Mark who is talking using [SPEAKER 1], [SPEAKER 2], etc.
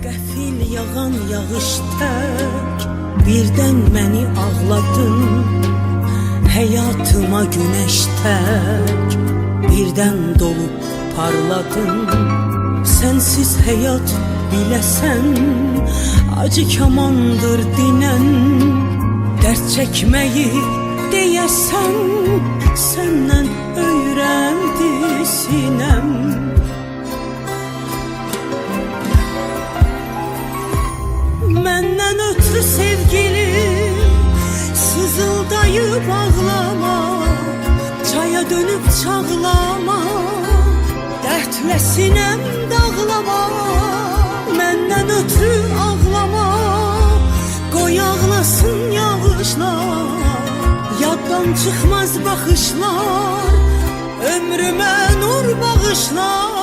[SPEAKER 1] Qəfil yağan yağış tək birdən məni ağladın. Həyatıma günəş tək birdən dolub parladın. Sənsiz həyat biləsən, acı kamandır dinən. Dərd çəkməyi deyəsən, səndən öyrəndi sinəm. Məndən ötürü sevgilim sızıldayıb ağlama, çaya dönüb çağlama, dərdlə sinəm dağlama. Məndən ötürü ağlama, qoy ağlasın yağışlar, yaddan çıxmaz baxışlar, ömrümə nur bağışlar.